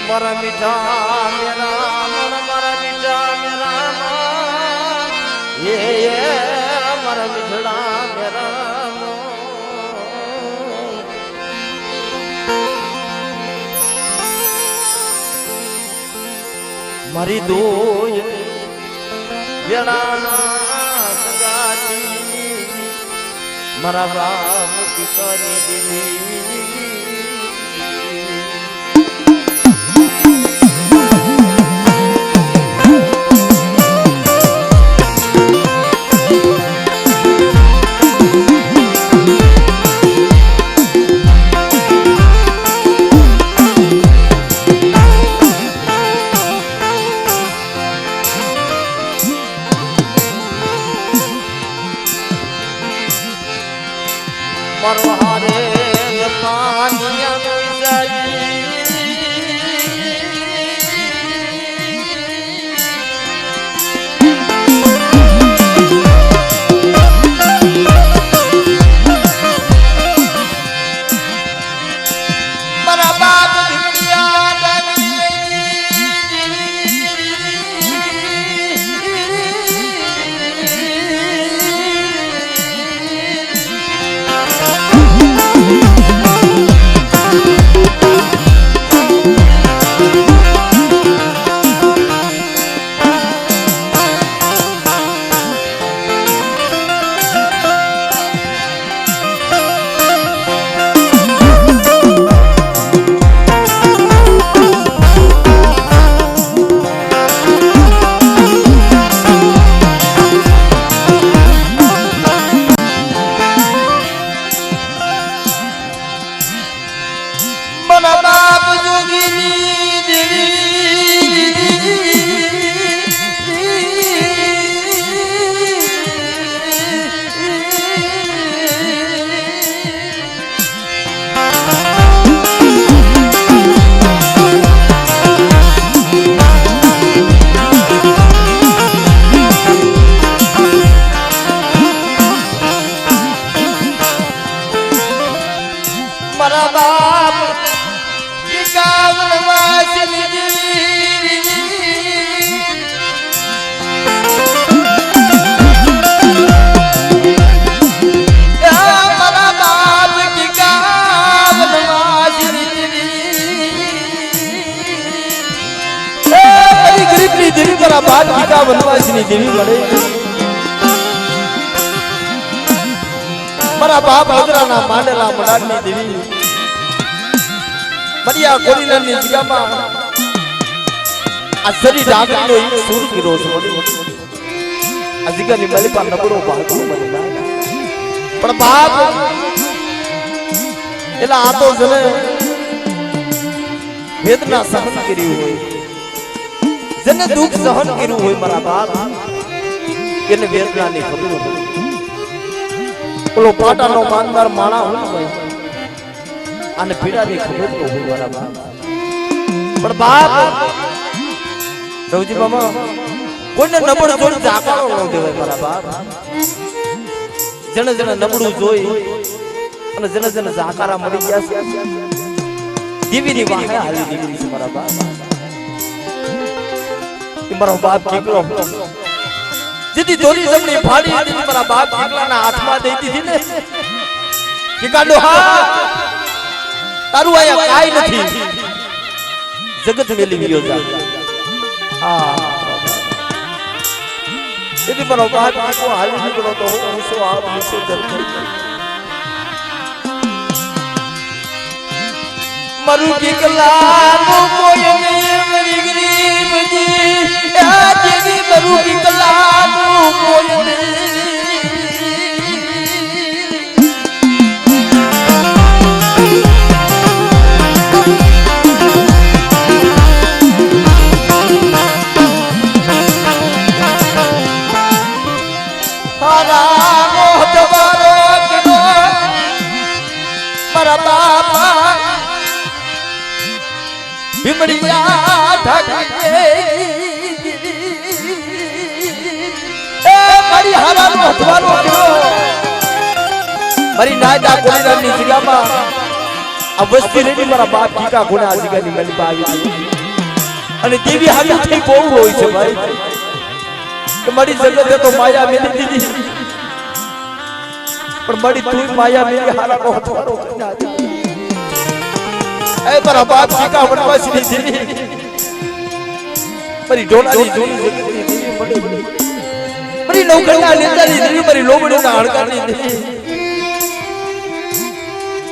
મારા મીઠા મેરા મારા મીઠા મેરા મારા મીઠડા મેરા મારી દોય વેળાના સંગાતી મારા બાપ પિતાની દીદી વનવાસની દેવી મળે મારા બાપ અગરાના માંડલા મડાની દેવી મરિયા ગોરીલાની જગ્યામાં આ સરી ડાગરીનો એક સૂર ગીરો છે આ જગ્યાની મલિપા નબળો ભાગો મને પણ બાપ એલા આ તો જને વેદના સહન કર્યું હોય જેને દુઃખ સહન કર્યું હોય મારા બાપ એને વેદનાની ખબર હોય ઓલો પાટાનો માનદાર માણા હોય અને પીડાની ખબર તો હોય મારા બાપ પણ બાપ રવજી મામા કોઈને નબળ જોઈ જાકારો ન દેવાય મારા બાપ જેને જેને નબળું જોઈ અને જેને જેને જાકારા મળી ગયા છે દેવીની વાહે હાલી દીકરી છે મારા બાપ મારો બાપ દીકરો જીતી દોરી જમણી ફાડી હતી મારા બાપ દીકરાના હાથમાં દઈ દીધી ને કે કાઢો હા તારું આયા કાઈ નથી જગત મેલી ગયો જા હા એથી મારો બાપ દીકરો હાલી નીકળો તો હું સો આપ સો જલ્દી मरु की कलामों को ये मेरी गरीब जी आज भी मरु की कलामों को ये हरा मोह दबारो किनो मरा बापा बिमड़िया ढके ए मरी हरा मोहवारो किनो मरी नायदा कोलीरानी जिगामा अवस्ती रेडी मारा बाप की का गुना जिगानी मली बावी અને દેવી હામી થઈ બહુ હોય છે ભાઈ કે મારી જગતે તો માયા મેલી દીધી પણ મારી તું માયા મેલી હારા કો હથવારો કન્યા એ મારા બાપ કી કા વનવાસી ની દેવી મારી ઢોલાની જોની જગતની દેવી મારી નૌકરના નેતાની દેવી મારી લોબડીના હડકાની દેવી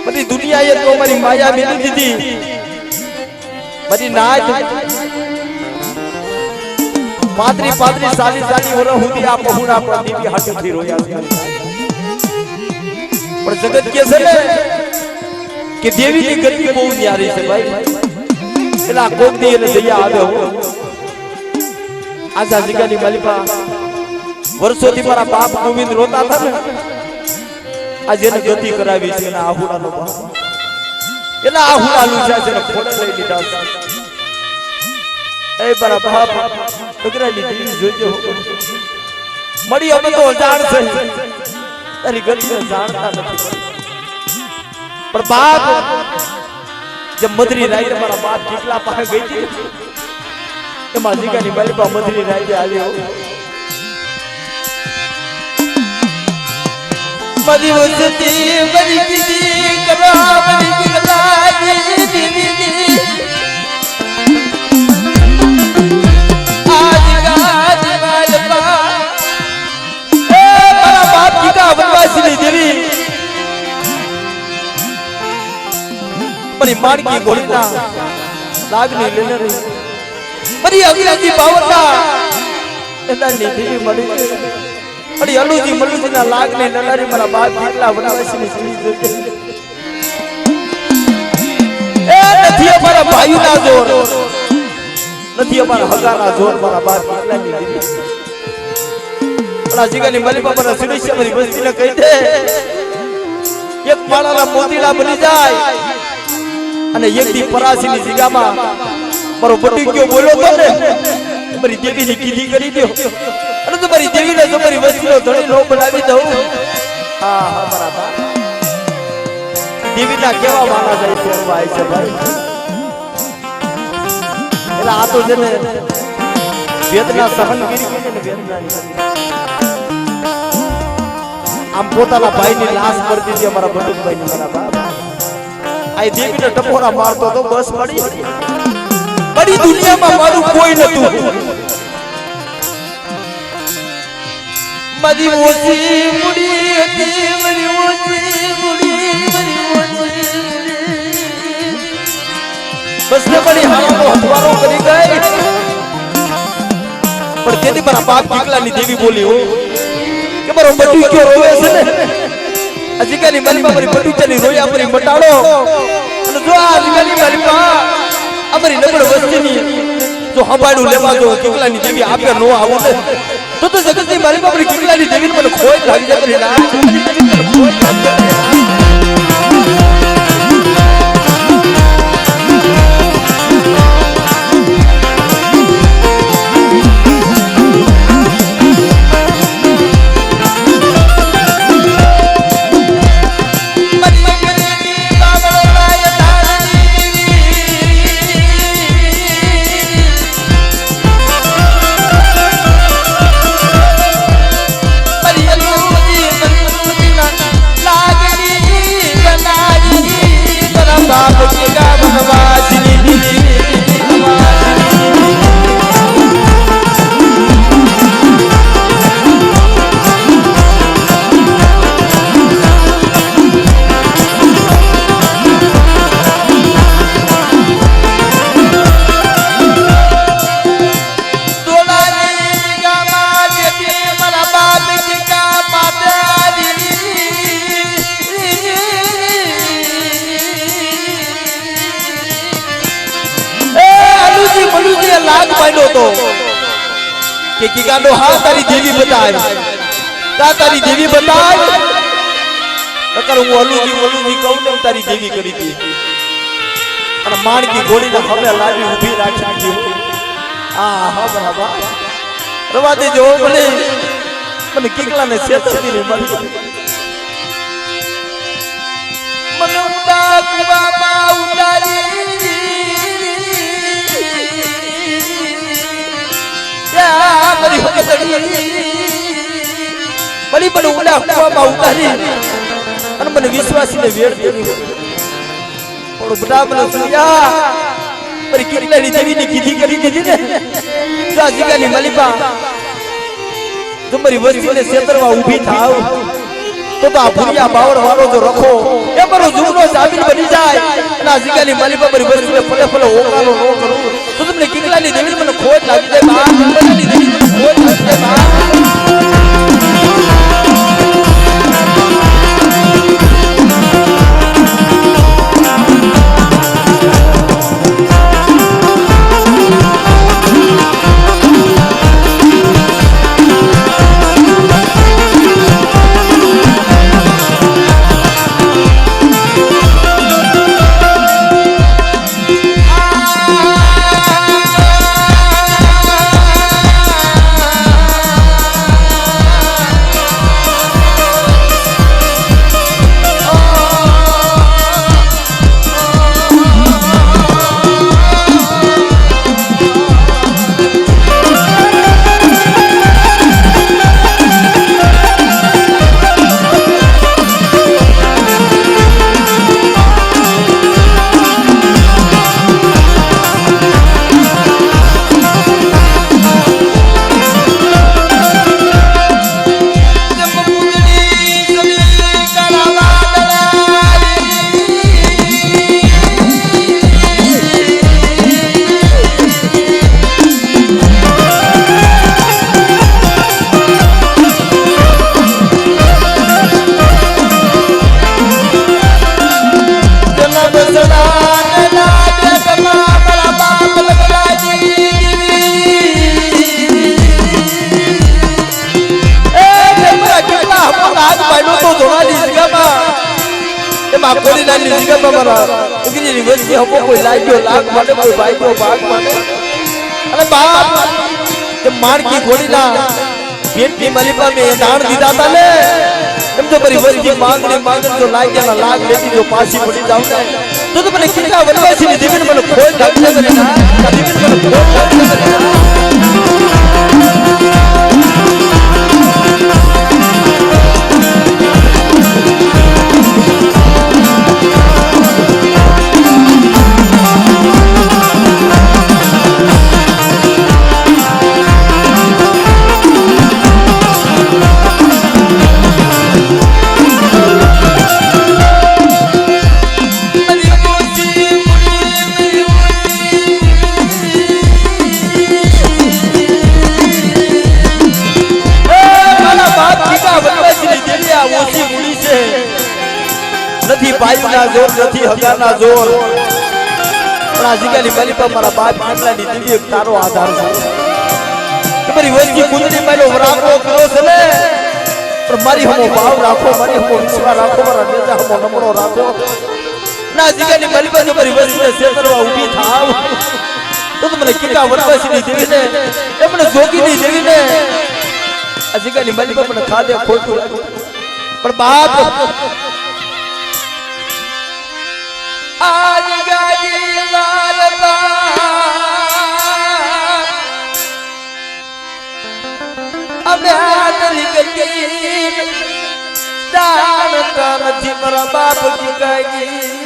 મારી દુનિયાએ તો મારી માયા મેલી દીધી મારી નાજ पादरी पादरी साली साली हो रही आ पहुना पर देवी हाथी थी रोया पर जगत के से कि देवी की गति बहुत न्यारी से भाई एला कोक दी ने दया आवे हो आजा जिगानी मलिपा वर्षों थी मारा बाप गोविंद रोता था ने आज ने गति करावी छे ना आहुड़ा नो बाप एला आहुड़ा लूचा छे ने फोड़ा लई लीधा ए बरा बाप टुकरानी देवी જોજો મડી અમે તો જાણ છે તારી ગતિ જાણતા નથી પણ બાપ જબ મધરી રાઈ મારા બાપ કેટલા પાસે ગઈ હતી એમાં જીગાની બાલીપા મધરી રાઈ આવ્યો મધી વસતી મરી કીધી કરા મરી કીધા દીદી देवी मरी मान की गोलिना लागनी लेने रही मरी अगला जी बावता एला नी देवी मरी अड़ी अलू जी मल्लू जी ना लागने नलारी मारा बाप કેટલા વનવાસી ની જીવી એ નથી અમારા ભાઈ ના જોર નથી અમારા હગા ના જોર મારા બાપ કેટલા ની દેવી પણ જીગાની મલીપા પર સુરેશ મારી બસ્તી ને કહી દે એક માળાના મોતીડા બની જાય અને એક દી પરાસીની જીગામાં મારો બટી ગયો બોલ્યો તો ને મારી દેવીની કીધી કરી દો અને તો મારી દેવીને જો મારી વસ્તીનો ધણી નો બનાવી દઉં હા હા મારા બાપ દેવીના કેવા માણા જાય છે ભાઈ છે ભાઈ એટલે આ તો છે ને વેદના સહન કરી ને વેદનાની આમ પોતાના ભાઈની લાશ પડતી હતી અમારા બટુકભાઈની મારા બાપ આ દેવીને ટપોરા મારતો તો બસ પડી બડી દુનિયામાં મારું કોઈ નતું મારી ઓછી મુડી હતી મારી ઓછી મુડી બસ ને બડી હારો હથવારો કરી ગઈ પણ તેથી મારા બાપ દીકલાની દેવી બોલી હો કે મારો બટુ ક્યો રોવે છે ને અજીકાની મલીપા મારી બટુ ચલી રોયા મારી મટાડો અને જો આ અજીકાની મલીપા અમારી નબળ વસ્તીની જો હંભાડું લેવા જો કેટલાની દેવી આપે નો આવો ને તો જગતની મલીપા મારી કેટલાની દેવીને મને ખોઈ લાગી જાય મારી ના દેવી મને ખોઈ લાગી જાય કે કિકાનો હા તારી દેવી બતાય તા તારી દેવી બતાય નકર હું ઓલુજી કહું ને તારી દેવી કરી દી અને માણકી ઘોડીને હવે લાવી ઊભી રાખી દીધી આ હા બરાબર રવા દેજો મને કિકલાને સેતથી ને મળી મને ઉડા કુવામાં ઉતારી યા મારી હકતડી બડી બડી ઉડા કુવામાં ઉતારી અને મને વિશ્વાસીને વેડ દેવી થોડું બડા મને સુયા મારી કિકલાની દેવીની કીધી કરી દીધી ને તો જીગાની મલીપા તમારી વસ્તીને ક્ષેત્રમાં ઊભી થાવ તો આ ભૂરિયા બાવળ વાળો જો રખો એ મારો જૂનો જામીન બની જાય અને આ જીગાની માલિકા મારી વસ્તીને ફલે ફલે ઓકાલો ન કરું તો તમને કિકલાની દેવી મને ખોટ લાગી જાય બા કિકલાની દેવી મને ખોટ લાગી જાય બા કોઈ લાગ્યો લાગ માટે કોઈ ભાગ્યો ભાગ માટે અને બાપ કે માણકી ઘોડીના ભેટની મલીપા મે દાણ દીધા હતા ને એમ તો મારી વસ્તી માંગણી જો લાગ્યા લાગ લેતી જો પાછી પડી જાવ ને તો મને કેટલા વનવાસીની દેવીને મને ખોટ લાગી જાય ને દેવીને મને ખોટ લાગી જાય નથી ભાઈના જોર નથી હગાના જોર પણ આ જીગાની મલીપા મારા બાપ કેટલાની દીદી એક તારો આધાર છે કે મારી વસ્તી કુંડળી મારો રાખો કરો છે ને પણ મારી હમો ભાવ રાખો મારી હમો વિશ્વાસ રાખો મારા નેજા હમો નમણો રાખો ના જીગાની મલીપા જો મારી વસ્તીને ક્ષેત્રમાં ઊભી થાવ તો મને કેટલા વનવાસીની દેવીને એમને જોગીની દેવીને આ જીગાની મલીપા મને ખાધે ખોટું લાગ્યું પણ બાપ आज गाजी वालबा अब हाथरी गई दान कर थी मेरा बाप की गई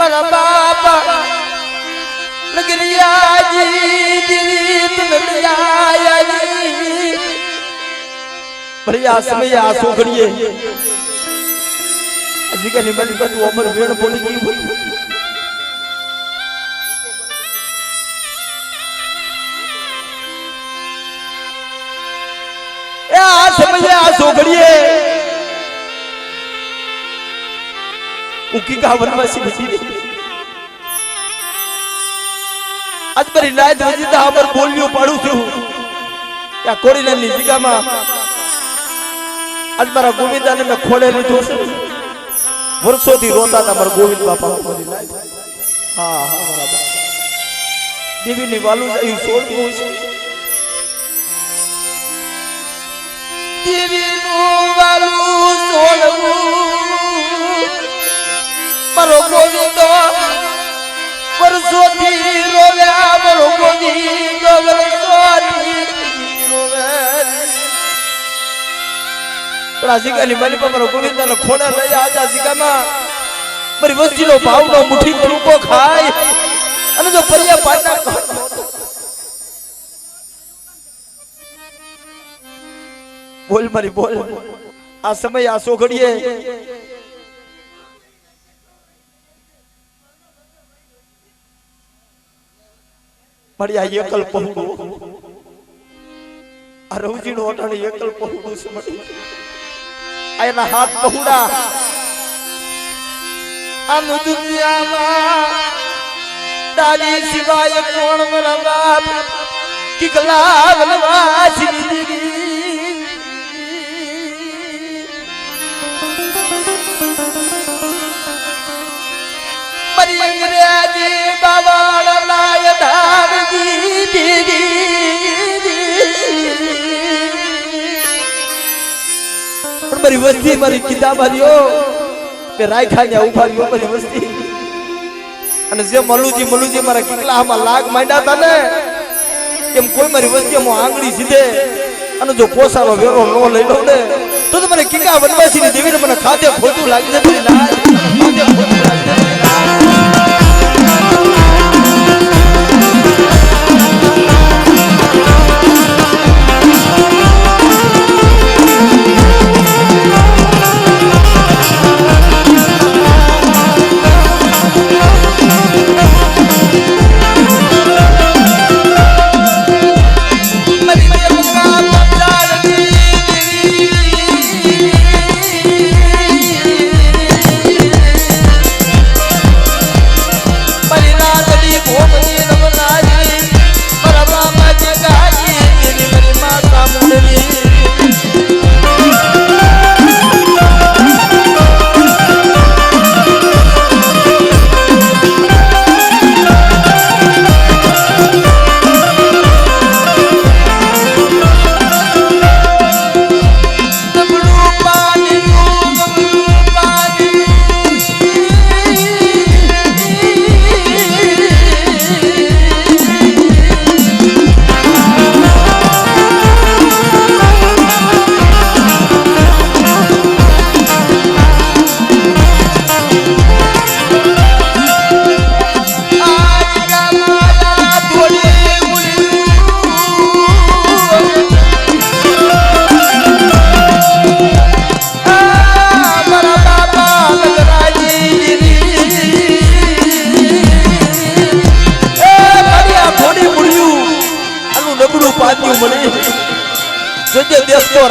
મારા બાપા નગરિયાજી દીત નગરિયાજી ભરિયા સમય આ સોગડીએ જીગાની મારી બધું અમર વેણ બોલી ગઈ હોય એ આ સમયે આ સોગડીએ ઉકી કા વનવાસી નથી આજ મારી લાજ વજીતા અમર બોલ્યો પાડું છું ત્યાં કોડીલાની જીગામાં આજ મારા ગોવિંદાને મેં ખોડે લીધો છે વર્ષોથી રોતા હતા મારા ગોવિંદ બાપા મારી લાજ હા હા બરાબર દેવીની વાલું જાય છોડતું હોય છે દેવીનું વાલું છોડવું મારો ગોવિંદો વર્ષોથી રોવ્યા મારો ગોવિંદ વર્ષોથી રોવે પણ આ જીગાની મારી પર મારો ગોવિંદાને ખોડા લઈ આજા જીગામાં મારી વસ્તીનો ભાવનો મુઠ્ઠી પર ઉભો ખાય અને જો પરિયા પાટા બોલ મારી બોલ આ સમય આ સોઘડીએ મારી આ એકલ પહોળું આ રવજીનું ઓટાણી એકલ પહોળું છે મારી આ એના હાથ પહોળા આમ દુનિયામાં તારી સિવાય કોણ મારા બાપ કિકલા વનવાસી જિંદગી મારી અંગ્રેજી બાવાળ લાય ધામજી મારી વસ્તી મારી કિતાબારીઓ કે રાયખાને ઉભા રહ્યો મારી વસ્તી અને જે મલુજી મારા કિકલામાં લાગ માંડ્યા હતા ને કેમ કોઈ મારી વસ્તીમાં આંગળી સીધે અને જો પોસાનો વેરો નો લઈ લઉં ને તો મને કિકા વનવાસીની દેવીને મને ખાતે ખોટું લાગી જતું ખાતે ખોટું લાગી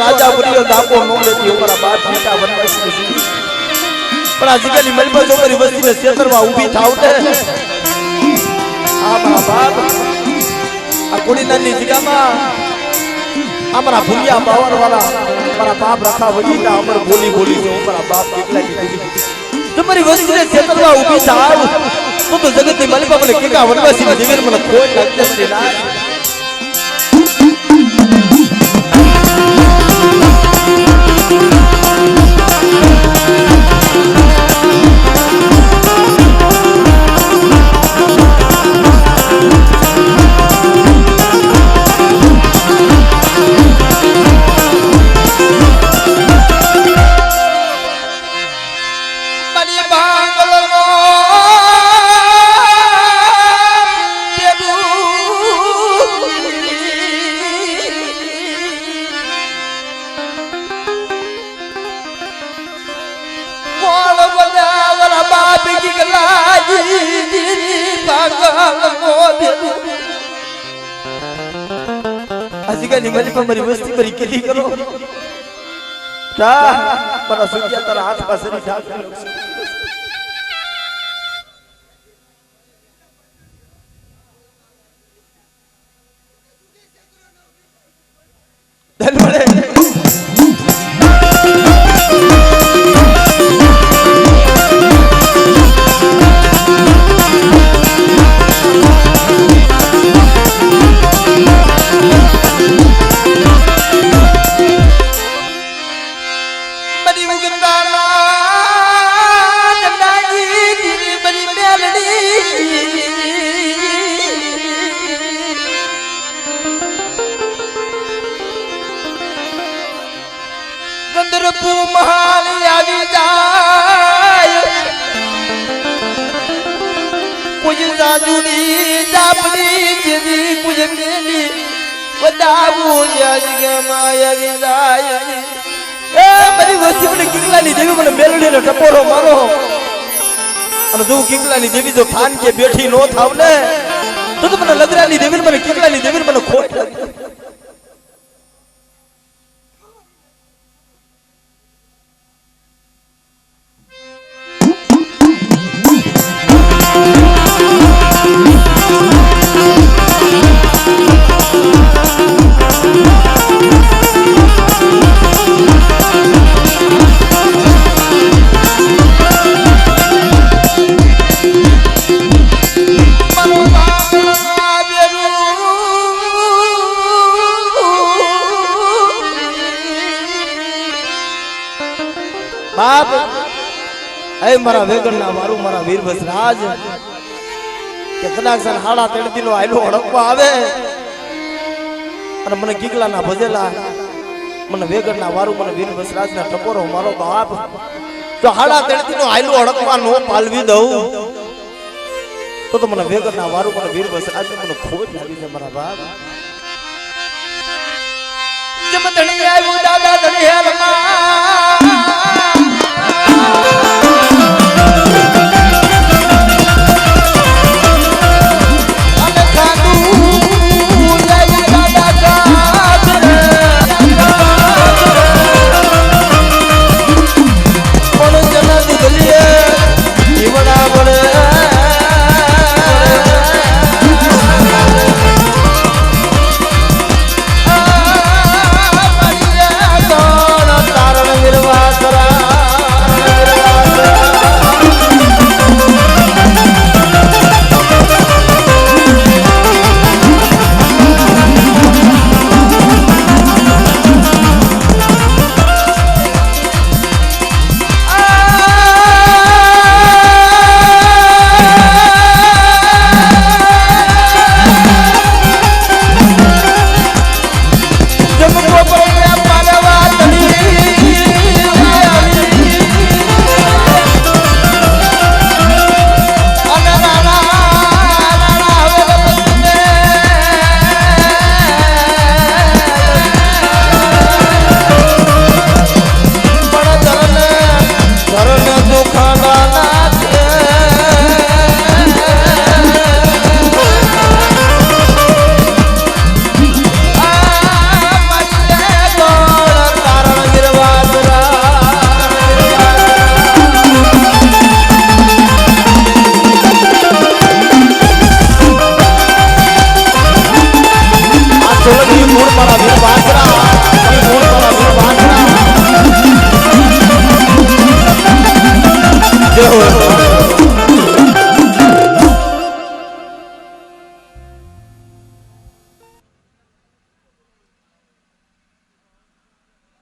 રાજા બન્યો દાપો નો લેતી અમારા બાપ મીઠા વનવાસી જીવી પણ આ જગ્યાની મલબા જો મારી વસ્તીને ક્ષેત્રમાં ઊભી થાવ ને આ મારા બાપ આ કોડીનાની જગ્યામાં અમારા ભૂલિયા બાવર વાળા મારા બાપ રાખા વજીતા અમર બોલી બોલી જો મારા બાપ કેટલા કીધી તમારી વસ્તીને ક્ષેત્રમાં ઊભી થાવ તો જગતની મલબા મને કેકા વનવાસીની જીવીને મને ખોટ લાગતી છે ના આજકાલની મારી પર મારી વસ્તી મારી કેલી કરો તા મારા સુજ્યા તારા હાથ પાસે ની ઠાક ટપોરો મારો અને જો કિકલાની દેવી જો થાન કે બેઠી નો થાવ ને તો મને લગરાની દેવી મને કિકલાની દેવી મને ખોટ લાગી બાપ હે મારા વેગણના મારું મારા વીરભસ રાજ કે કદાચ હાડા તેડતી નો આયલો હડકવા આવે અને મને ગીગલાના ભજેલા મને વેગણના મારું મને વીરભસ રાજના ટપોરો મારો બાપ તો હાડા તેડતી નો આયલો હડકવા નો પાલવી દઉં તો મને વેગણના મારું મને વીરભસ રાજને મને ખોટ લાગી છે મારા બાપ જમ ધણી આવ્યું દાદા ધણી હેલમાં